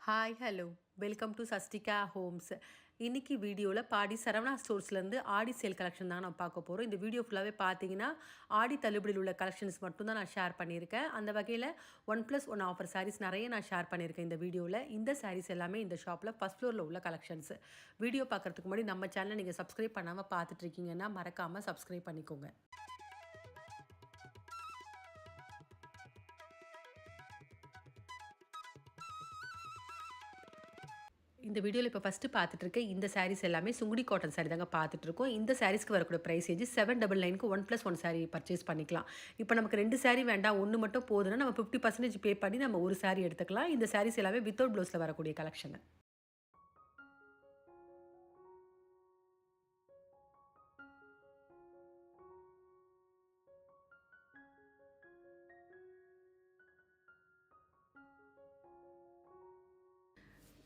Hi hello welcome to Sashtika Homes. இன்னைக்கு வீடியோவில் பாடி சரவணா ஸ்டோர்ஸ்லேருந்து ஆடி sale collection தான் நான் பார்க்க போகிறோம். இந்த வீடியோ ஃபுல்லாகவே பார்த்தீங்கன்னா ஆடி தள்ளுபடியில் உள்ள கலெக்ஷன்ஸ் மட்டும்தான் நான் ஷேர் பண்ணியிருக்கேன். அந்த வகையில் 1+1 ஆஃபர் சாரீஸ் நிறைய நான் ஷேர் பண்ணியிருக்கேன் இந்த வீடியோவில். இந்த சாரீஸ் எல்லாமே இந்த ஷாப்பில் ஃபஸ்ட் ஃப்ளோரில் உள்ள கலெக்ஷன்ஸ். வீடியோ பார்க்குறதுக்கு முன்னாடி நம்ம சேனலை நீங்கள் சப்ஸ்கிரைப் பண்ணாமல் பார்த்துட்ருக்கீங்கன்னா மறக்காமல் சப்ஸ்கிரைப் பண்ணிக்கோங்க. இந்த வீடியோவில் இப்போ ஃபஸ்ட்டு பார்த்துட்டு இந்த சாரீஸ் எல்லாமே சுங்குடி காட்டன் சாரீ தாங்க பார்த்துட்ருக்கோம். இந்த சாரீஸ்க்கு வரக்கூடிய ப்ரைஸ் 799க்கு 1+1 சாரீ பர்ச்சேஸ் பண்ணிக்கலாம். இப்போ நமக்கு 2 சாரீ வேண்டாம், ஒன்று மட்டும் போதுன்னா நம்ம 50% பே பண்ணி நம்ம ஒரு சாரீ எடுத்துக்கலாம். இந்த சாரீஸ் எல்லாமே வித்தவுட் ப்ளவுஸில் வரக்கூடிய கலெக்ஷன்.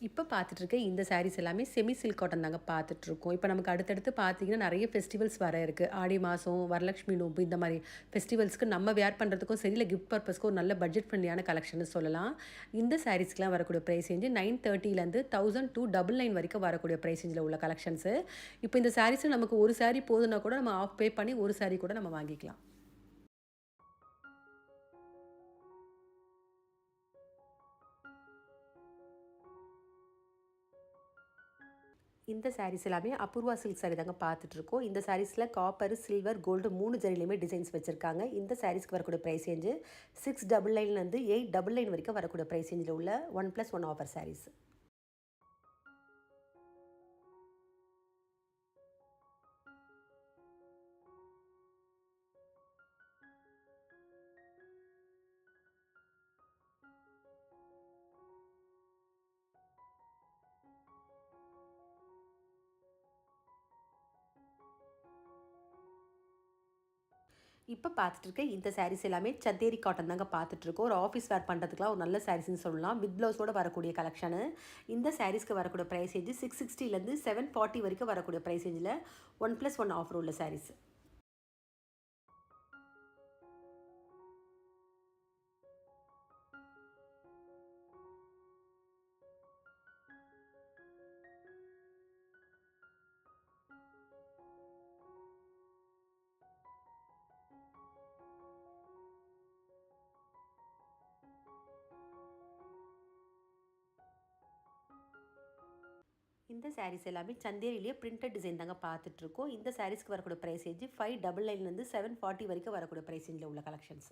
இப்போ பார்த்துட்ருக்க இந்த சாரீஸ் எல்லாமே செமி சில்க் காட்டன் தாங்க பார்த்துட்ருக்கோம். இப்போ நமக்கு அடுத்தடுத்து பார்த்தீங்கன்னா நிறைய ஃபெஸ்டிவல்ஸ் வர இருக்குது. ஆடி மாதம், வரலட்சுமி நோம்பு, இந்த மாதிரி ஃபெஸ்டிவல்ஸ்க்கு நம்ம வேர் பண்ணுறதுக்கும் சரி, இல்லை கிஃப்ட் பர்பஸ்க்கு ஒரு நல்ல பட்ஜெட் ஃப்ரெண்ட்லியான கலெக்ஷன் சொல்லலாம். இந்த சாரீஸ்க்குலாம் வரக்கூடிய ப்ரைஸ் ரேஞ்சு 930லேருந்து 1299 வரைக்கும் வரக்கூடிய ப்ரைஸ் ரேஞ்சில் உள்ள கலெக்ஷன்ஸு. இப்போ இந்த சாரீஸில் நமக்கு ஒரு சாரீ போதுன்னா கூட நம்ம ஆஃப் பே பண்ணி ஒரு சாரீ கூட நம்ம வாங்கிக்கலாம். இந்த சாரீஸ் எல்லாமே அபூர்வா சில்க் சாரீ தாங்க பார்த்துட்ருக்கோம். இந்த சாரீஸில் காப்பர், சில்வர், கோல்டு 3 ஜரிலையுமே டிசைன்ஸ் வச்சுருக்காங்க. இந்த சாரீஸ்க்கு வரக்கூடிய ப்ரைஸ் ரேஞ்சு 699லேருந்து 899 வரைக்கும் வரக்கூடிய ப்ரைஸ் ரேஞ்சில் உள்ள 1+1 ஆஃபர் சாரீஸ். இப்போ பார்த்துட்டு இந்த சாரீஸ் எல்லாமே சந்தேரி காட்டன் தாங்க பார்த்துட்ருக்கோம். ஒரு ஆஃபீஸ் வேர் பண்ணுறதுக்குலாம் ஒரு நல்ல சாரீஸ்ன்னு சொல்லலாம். வித் ப்ளவுஸோடு வரக்கூடிய கலெக்ஷனு. இந்த சாரீஸ்க்கு வரக்கூடிய ப்ரைஸ் ரேஞ்சு 660லேருந்து 740 வரைக்கும் வரக்கூடிய ப்ரைஸ் ரேஞ்சில் 1+1 ஆஃபர் உள்ள சாரீஸ். இந்த சாரீஸ் எல்லாமே சந்தேரிலேயே பிரிண்டட் டிசைன் தாங்க பார்த்துட்ருக்கோம். இந்த சாரீஸ்க்கு வரக்கூடிய ப்ரைஸ் ரேஞ்சு 599லேருந்து 740 வரைக்கும் வரக்கூடிய ப்ரைஸ் ரேஞ்சில் உள்ள கலெக்ஷன்ஸ்.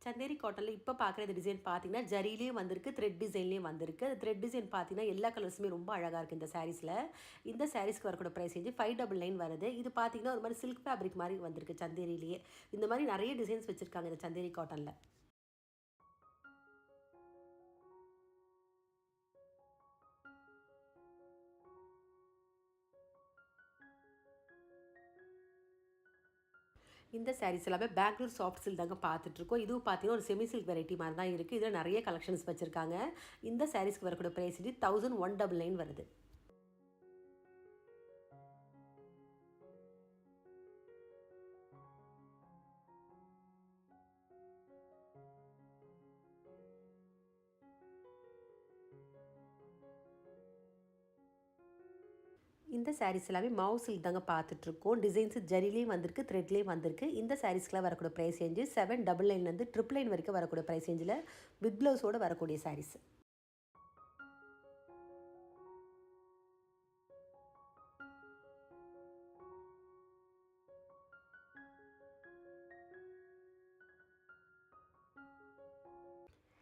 சந்தேரி காட்டனில் இப்போ பார்க்குற இந்த டிசைன் பார்த்தீங்கன்னா ஜரிலேயும் வந்திருக்கு, த்ரெட் டிசைன்லேயும் வந்திருக்கு. அந்த த்ரெட் டிசைன் பார்த்தீங்கன்னா எல்லா கலர்ஸுமே ரொம்ப அழகாக இருக்குது இந்த சாரீஸில். இந்த சாரீஸ்க்கு வரக்கூடிய ப்ரைஸ் ரேஞ்சு 599 வருது. இது பார்த்தீங்கன்னா ஒரு மாதிரி சில்க் ஃபேப்ரிக் மாதிரி வந்திருக்கு சந்தேரிலேயே. இந்த மாதிரி நிறைய டிசைன்ஸ் வச்சுருக்காங்க இந்த சந்தேரி காட்டனில். இந்த சாரீஸ் எல்லாமே பெங்களூர் சாஃப்ட் சில்க் தாங்க பார்த்துட்ருக்கோம். இதுவும் பார்த்தீங்கன்னா ஒரு செமி சில்க் வெரைட்டி மாதிரி தான் இருக்குது. இதில் நிறைய கலெக்ஷன்ஸ் வச்சுருக்காங்க. இந்த சாரீஸ்க்கு வரக்கூடிய ப்ரைஸ் 1199 வருது. இந்த சாரீஸ் எல்லாமே மாவு சில்க் தாங்க பார்த்துட்ருக்கோம். டிசைன்ஸ் ஜரிலையும் வந்திருக்கு, த்ரெட்லேயும் வந்திருக்கு. இந்த சாரீஸ்க்குலாம் வரக்கூடிய ப்ரைஸ் ரேஞ்சு 799லேருந்து 999 வரைக்கும் வரக்கூடிய ப்ரைஸ் ரேஞ்சில் வித் ப்ளவுஸோடு வரக்கூடிய சாரீஸ்.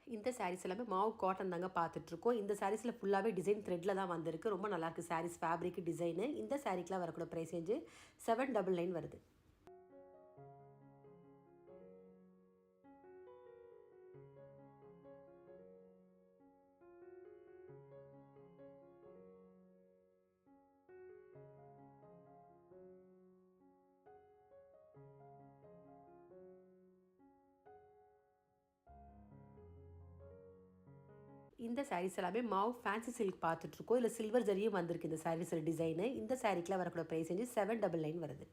இந்த சாரீஸ் எல்லாமே மாவு காட்டன் தாங்க பார்த்துட்ருக்கோம். இந்த சாரீஸில் ஃபுல்லாகவே டிசைன் த்ரெட்டில் தான் வந்திருக்கு. ரொம்ப நல்லாயிருக்கு சாரீஸ் ஃபேப்ரிக் டிசைனு. இந்த சாரீக்கெலாம் வரக்கூடிய ப்ரைஸ் ரேஞ்சு 799 வருது. இந்த சாரீஸ் எல்லாமே மாவ் ஃபேன்சி சில்க் பார்த்துட்ருக்கோம். இல்லை சில்வர் ஜரியும் வந்திருக்கு இந்த சாரீஸோட டிசைனு. இந்த சாரீக்கெலாம் வரக்கூடிய ப்ரைஸ் வந்து 799 வருது.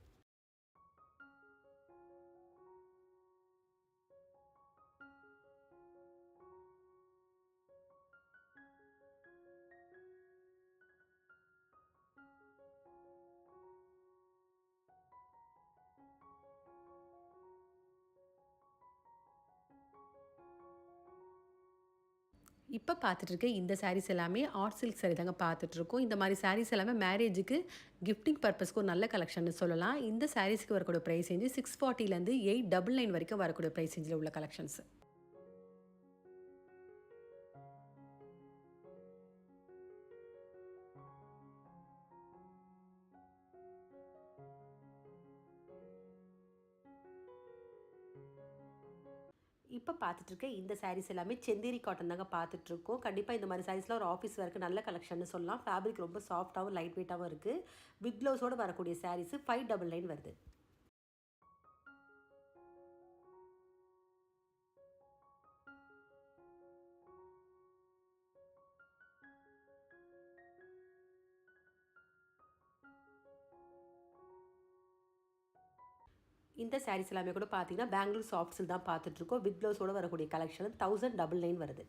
இப்போ பார்த்துட்டு இருக்க இந்த சாரீஸ் எல்லாமே ஆர்ட் சில்க் சாரி தாங்க பார்த்துட்ருக்கோம். இந்த மாதிரி சாரீஸ் எல்லாமே மேரேஜுக்கு கிஃப்டிங் பர்பஸ்க்கு ஒரு நல்ல கலெக்ஷன்னு சொல்லலாம். இந்த சாரீஸ்க்கு வரக்கூடிய ப்ரைஸ் ரேஞ்சு 640லேருந்து 899 வரைக்கும் வரக்கூடிய ப்ரைஸ் ரேஞ்சில் உள்ள கலெக்ஷன்ஸ். இப்போ பார்த்துட்டு இருக்க இந்த சாரீஸ் எல்லாமே செந்தேரி காட்டன் தாங்க பார்த்துட்ருக்கோம். கண்டிப்பாக இந்த மாதிரி சாரீஸ்லாம் ஒரு ஆஃபீஸ் ஒர்க்கு நல்ல கலெக்ஷன்னு சொல்லலாம். ஃபேப்ரிக் ரொம்ப சாஃப்ட்டாகவும் லைட் வெயிட்டாகவும் இருக்குது. வித் ப்ளவுஸோடு வரக்கூடிய சாரீஸ் 599 வருது. இந்த சாரீஸ் எல்லாமே கூட பார்த்தீங்கன்னா பெங்களூர் சாஃப்ட் சில்க் தான் பார்த்துட்ருக்கோம். வித் ப்ளவுஸோடு வரக்கூடிய கலெக்ஷன் 1099 வருது.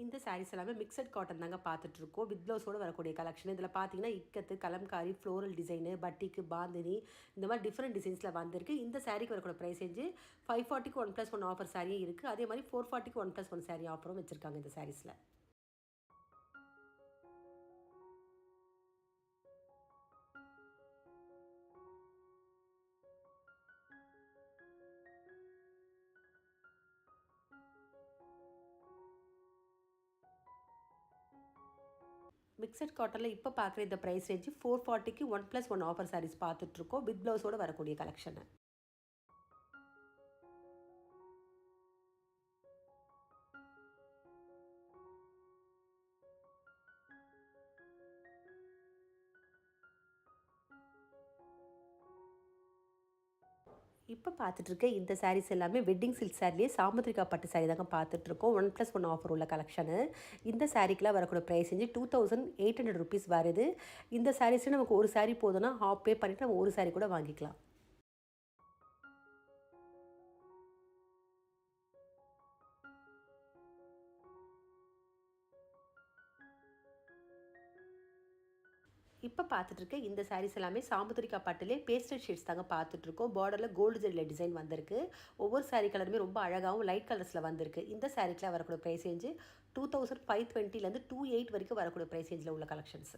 இந்த சாரீஸ் எல்லாமே மிக்சட் காட்டன் தாங்க பார்த்துட்ருக்கோம். வித் ப்ளவுஸோடு வரக்கூடிய கலெக்ஷன். இதில் பார்த்தீங்கன்னா இக்கத்து, கலம்காரி, ஃப்ளோரல் டிசைனு, பட்டிக்கு, பாந்தினி இந்த மாதிரி டிஃப்ரெண்ட் டிசைன்ஸில் வந்திருக்கு. இந்த சாரீக்கு வரக்கூடிய ப்ரைஸ் ரேஞ்சு 540க்கு 1+1 ஆஃபர் சாரியும் இருக்குது. அதே மாதிரி 440க்கு 1+1 சாரீ ஆஃபரும் வச்சுருக்காங்க இந்த சாரீஸில். மிக்சட் காட்டனில் இப்போ பார்க்குற இந்த ப்ரைஸ் ரேஞ்சு 440க்கு 1+1 ஆஃபர் சாரீஸ் பார்த்துட்ருக்கோம். வித் ப்ளவுஸோடு வரக்கூடிய கலெக்ஷனை. இப்போ பார்த்துட்ருக்க இந்த சாரீஸ் எல்லாமே வெட்டிங் சில்க் சாரிலேயே சாமுத்ரிகா பட்டு சாரி தாங்க பார்த்துட்ருக்கோம். 1+1 ஆஃபர் உள்ள கலெக்ஷனு. இந்த சாரீக்கெலாம் வரக்கூடிய ப்ரைஸ் ரேஞ்சு 2800 ருபீஸ் வருது. இந்த சாரீஸில் நமக்கு ஒரு சாரீ போதுன்னா ஹாஃப் பே பண்ணிவிட்டு நம்ம ஒரு சாரீ கூட வாங்கிக்கலாம். இப்போ பார்த்துட்ருக்க இந்த சாரீஸ் எல்லாமே சாமுத்ரிகா பட்டுலே பேஸ்டல் ஷேட்ஸ் தாங்க பார்த்துட்ருக்கோம். பார்டரில் கோல்டு ஜெல்லில் டிசைன் வந்திருக்கு. ஒவ்வொரு சாரீ கலருமே ரொம்ப அழகாகவும் லைட் கலர்ஸில் வந்திருக்கு. இந்த சாரீக்கெலாம் வரக்கூடிய ப்ரைஸ் ரேஞ்சு 2520லேருந்து 28 வரைக்கும் வரக்கூடிய ப்ரைஸ் ரேஞ்சில் உள்ள கலெக்ஷன்ஸ்.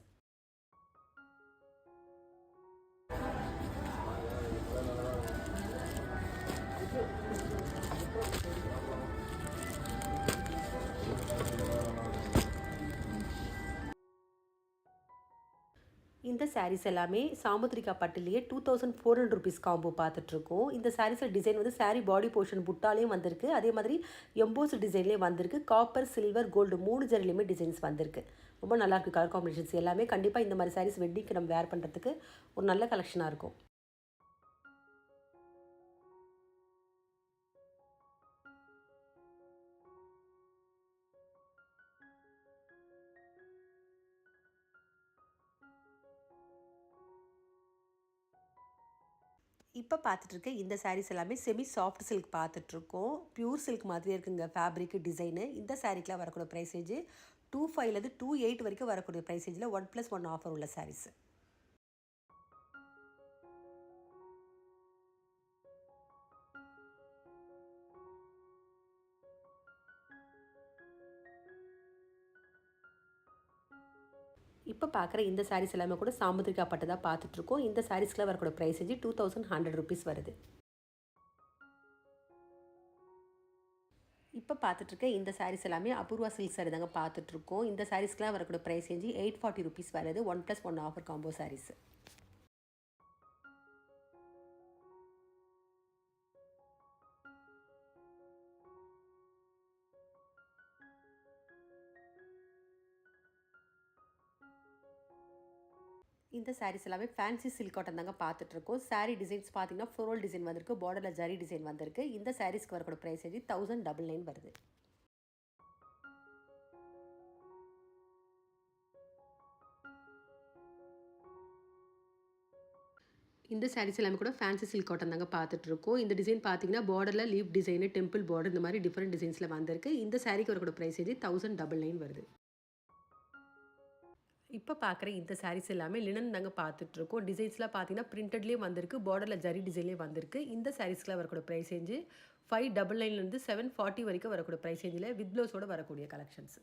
இந்த சாரீஸ் எல்லாமே சாமுத்ரிகா பட்டுலேயே 2400 ருபீஸ் காம்போ பார்த்துட்ருக்கோம். இந்த சாரீஸில் டிசைன் வந்து சாரீ பாடி போர்ஷன் புட்டாலேயும் வந்திருக்கு. அதே மாதிரி எம்போஸ் டிசைன்லேயே வந்திருக்கு. காப்பர், சில்வர், கோல்டு 3 ஜரிலையுமே டிசைன்ஸ் வந்திருக்கு. ரொம்ப நல்லாயிருக்கு கலர் காம்பினேஷன்ஸ் எல்லாமே. கண்டிப்பாக இந்த மாதிரி சாரீஸ் வெட்டிங்க்கு நம்ம வேர் பண்ணுறதுக்கு ஒரு நல்ல கலெக்ஷனாக இருக்கும். இப்போ பார்த்துட்ருக்க இந்த சாரீஸ் எல்லாமே செமி சாஃப்ட் சில்க் பார்த்துட்ருக்கோம். பியூர் சில்க் மாதிரியே இருக்குங்க ஃபேப்ரிக்கு, டிசைனு. இந்த சாரீக்கெலாம் வரக்கூடிய ப்ரைஸ் ரேஞ்சு 25லேருந்து 28 வரைக்கும் வரக்கூடிய ப்ரைஸ் ரேஞ்சில் 1+1 ஆஃபர் உள்ள சாரீஸ். இப்போ பார்க்குற இந்த சாரீஸ் எல்லாமே கூட சாமுத்ரிகா பட்டு தான் பார்த்துட்ருக்கோம். இந்த சாரீஸ்க்குலாம் வரக்கூடிய ப்ரைஸ் ரேஞ்சு 2100 ருபீஸ் வருது. இப்போ பார்த்துட்ருக்க இந்த சாரீஸ் எல்லாமே அபூர்வா சில்க் சாரி தாங்க பார்த்துட்ருக்கோம். இந்த சாரீஸ்க்குலாம் வரக்கூடிய ப்ரைஸ் ரேஞ்சு 840 ருபீஸ் வருது. 1+1 ஆஃபர் காம்போ சாரீஸ். இந்த சாரீஸ் எல்லாமே ஃபேன்சி சில்க் காட்டன் தாங்க பார்த்துட்ருக்கோம். சாரீ டிசைன்ஸ் பார்த்தீங்கன்னா ஃப்ளோரல் டிசைன் வந்திருக்கு, பார்டரில் ஜரி டிசைன் வந்திருக்கு. இந்த சாரீஸ்க்கு வரக்கூடிய ப்ரைஸ் 1099 வருது. இந்த சாரீஸ் எல்லாமே கூட ஃபேன்சி சில்க் காட்டன் தாங்க பார்த்துட்ருக்கோம். இந்த டிசைன் பார்த்தீங்கன்னா பார்டரில் லீஃப் டிசைனு, டெம்பிள் பார்டர் இந்த மாதிரி டிஃப்ரெண்ட் டிசைன்ஸில் வந்திருக்கு. இந்த சாரீக்கு வரக்கூடிய ப்ரைஸ் 1099 வருது. இப்போ பார்க்குற இந்த சாரீஸ் எல்லாமே லினன் தாங்க பார்த்துட்ருக்கோம். டிசைன்ஸ்லாம் பார்த்தீங்கன்னா பிரிண்டட்லேயே வந்திருக்கு, பார்டரில் ஜரி டிசைன்லேயே வந்திருக்கு. இந்த சாரீஸ்க்குலாம் வரக்கூடிய ப்ரைஸ் 599லேருந்து 740 வரைக்கும் வரக்கூடிய ப்ரைஸ் ரேஞ்சில் வித் ப்ளவுஸோடு வரக்கூடிய கலெக்ஷன்ஸ்.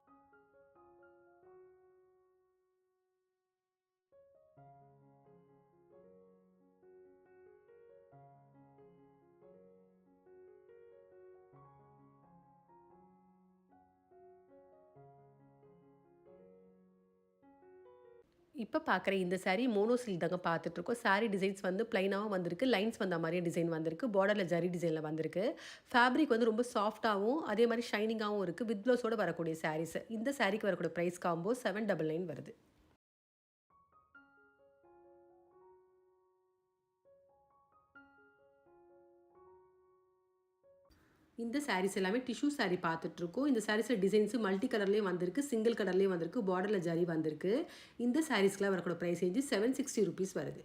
இப்போ பார்க்குற இந்த சாரீ மோனோ சில்க் தாங்க பார்த்துட்ருக்கோம். சாரீ டிசைன்ஸ் வந்து ப்ளைனாகவும் வந்திருக்கு, லைன்ஸ் வந்த மாதிரியே டிசைன் வந்திருக்கு, பார்டரில் ஜரி டிசைனில் வந்திருக்கு. ஃபேப்ரிக் வந்து ரொம்ப சாஃப்ட்டாகவும் அதே மாதிரி ஷைனிங்காகவும் இருக்குது. வித் ப்ளவுஸோடு வரக்கூடிய சாரீஸ். இந்த சாரீக்கு வரக்கூடிய ப்ரைஸ் காம்போ 799 வருது. இந்த சாரீஸ் எல்லாமே டிஷ்யூ சாரீ பார்த்துட்ருக்கோம். இந்த சாரீஸில் டிசைன்ஸு மல்டி கலர்லேயும் வந்திருக்கு, சிங்கிள் கலர்லேயும் வந்திருக்கு, பார்டரில் ஜரி வந்திருக்கு. இந்த சாரீஸ்க்குலாம் வரக்கூடிய ப்ரைஸ் 760 ருபீஸ் வருது.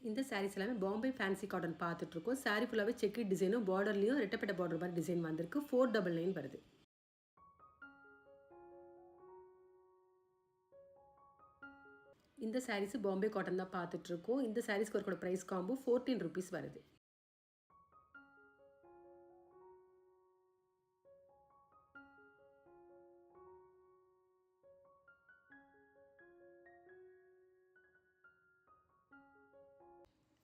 இந்த சாரீஸ் எல்லாமே பாம்பே ஃபேன்சி காட்டன் பார்த்துட்ருக்கோம். சாரீ ஃபுல்லாகவே செக்கி டிசைனும் பார்டர்லேயும் ரெட்டப்பட்ட பார்டர் மாதிரி டிசைன் வந்திருக்கு. 499 வருது. இந்த சாரீஸ் பாம்பே காட்டன் தான் பார்த்துட்ருக்கோம். இந்த சாரீஸ்க்கு வரக்கூடிய ப்ரைஸ் காம்போ 14 ருபீஸ் வருது.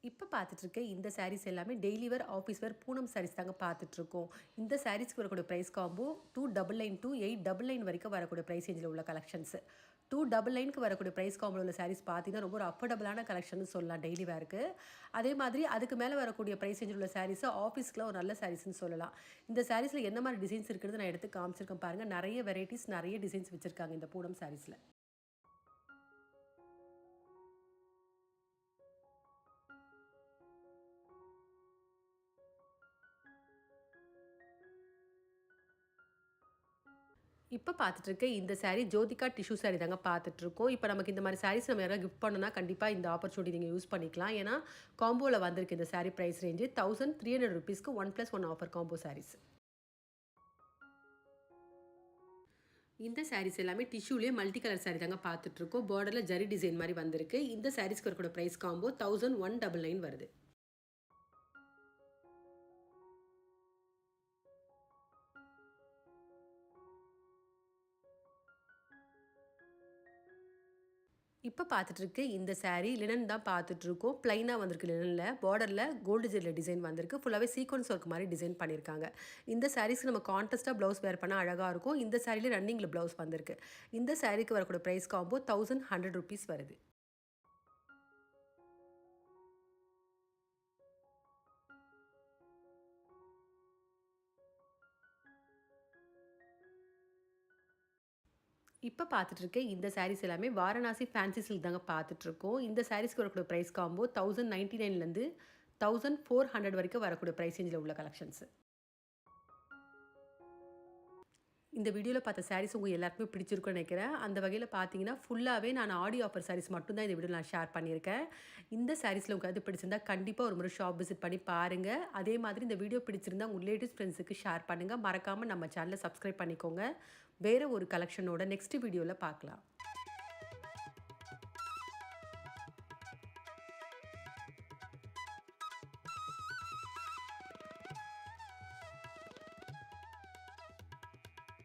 இப்போ பார்த்துட்ருக்க இந்த சாரீஸ் எல்லாமே daily wear, office wear, Poonam saris தாங்க பார்த்துட்ருக்கோம். இந்த சாரீஸ்க்கு வரக்கூடிய ப்ரைஸ் காம்போ 299 to 899 வரைக்கும் வரக்கூடிய ப்ரைஸ் ரேஞ்சில் உள்ள கலெக்ஷன்ஸ். 299க்கு வரக்கூடிய ப்ரைஸ் காம்போவில் உள்ள சாரீஸ் பார்த்தீங்கன்னா ரொம்ப ஒரு அஃபோர்டபுளான கலெக்ஷன் சொல்லலாம் டெய்லி வேருக்கு. அதே மாதிரி அதுக்கு மேலே வரக்கூடிய ப்ரைஸ் ரேஞ்சில் உள்ள சாரீஸை ஆஃபீஸ்க்குலாம் ஒரு நல்ல சாரீஸ்ன்னு சொல்லலாம். இந்த சாரீஸில் என்ன மாதிரி டிசைன்ஸ் இருக்கிறது நான் எடுத்து காமிச்சிருக்கேன் பாருங்கள். நிறைய வெரைட்டிஸ், நிறைய டிசைன்ஸ் வச்சுருக்காங்க இந்த பூனம் சாரீஸில். இப்போ பார்த்துட்ருக்க இந்த சாரீ ஜோதிகா டிஷ்யூ சாரீ தாங்க பார்த்துட்ருக்கோம். இப்போ நமக்கு இந்த மாதிரி சாரீஸ் நம்ம யாராவது கிஃப்ட் பண்ணணும்னா கண்டிப்பாக இந்த ஆப்பர்ச்சுனிட்டி நீங்கள் யூஸ் பண்ணிக்கலாம். ஏன்னா காம்போவில் வந்திருக்கு இந்த சாரீ ப்ரைஸ் ரேஞ்சு 1300 ருபீஸ்க்கு 1+1 ஆஃபர் காம்போ சாரீஸ். இந்த சாரீஸ் எல்லாமே டிஷ்யூலேயே மல்டி கலர் சாரீ தாங்க பார்த்துட்ருக்கோம். பார்டரில் ஜரி டிசைன் மாதிரி வந்திருக்கு. இந்த சாரீஸ்க்கு வரக்கூடிய ப்ரைஸ் காம்போ 1199 வருது. இப்போ பார்த்துட்ருக்கு இந்த சாரீ லினன் தான் பார்த்துட்ருக்கோம். ப்ளைனாக வந்திருக்கு லினனில், பார்டரில் கோல்டு ஜெரியில் டிசைன் வந்திருக்கு. ஃபுல்லாகவே சீக்வன்ஸ் ஒர்க் மாதிரி டிசைன் பண்ணியிருக்காங்க. இந்த சாரீஸ்க்கு நம்ம கான்ட்ராஸ்ட்டாக ப்ளவுஸ் வேர் பண்ணால் அழகாக இருக்கும். இந்த சாரியில் ரன்னிங்கில் ப்ளவுஸ் வந்திருக்கு. இந்த சாரீக்கு வரக்கூடிய ப்ரைஸ் காம்போ 1100 ருபீஸ் வருது. இப்போ பார்த்துட்ருக்க இந்த சாரீஸ் எல்லாமே வாரணாசி ஃபேன்சி சில்க் தாங்க பார்த்துட்ருக்கோம். இந்த சாரீஸ்க்கு வரக்கூடிய ப்ரைஸ் காம்போ 1099லேருந்து 1400 வரைக்கும் வரக்கூடிய ப்ரைஸ் ரேஞ்சில் உள்ள கலெக்ஷன்ஸ். இந்த வீடியோவில் பார்த்த சாரீஸ் உங்கள் எல்லாருக்குமே பிடிச்சிருக்குன்னு நினைக்கிறேன். அந்த வகையில் பார்த்தீங்கன்னா ஃபுல்லாகவே நான் ஆடி ஆஃபர் சாரீஸ் மட்டும்தான் இந்த வீடியோவில் நான் ஷேர் பண்ணியிருக்கேன். இந்த சாரீஸில் உங்களுக்கு அது பிடிச்சிருந்தா கண்டிப்பாக ஒரு முறை ஷாப் விசிட் பண்ணி பாருங்கள். அதே மாதிரி இந்த வீடியோ பிடிச்சிருந்தா உங்கள் ரிலேட்டிவ்ஸ் ஃப்ரெண்ட்ஸுக்கு ஷேர் பண்ணுங்கள். மறக்காமல் நம்ம சேனலை சப்ஸ்கிரைப் பண்ணிக்கோங்க. வேறு ஒரு கலெக்ஷனோட நெக்ஸ்ட் வீடியோவில் பார்க்கலாம்.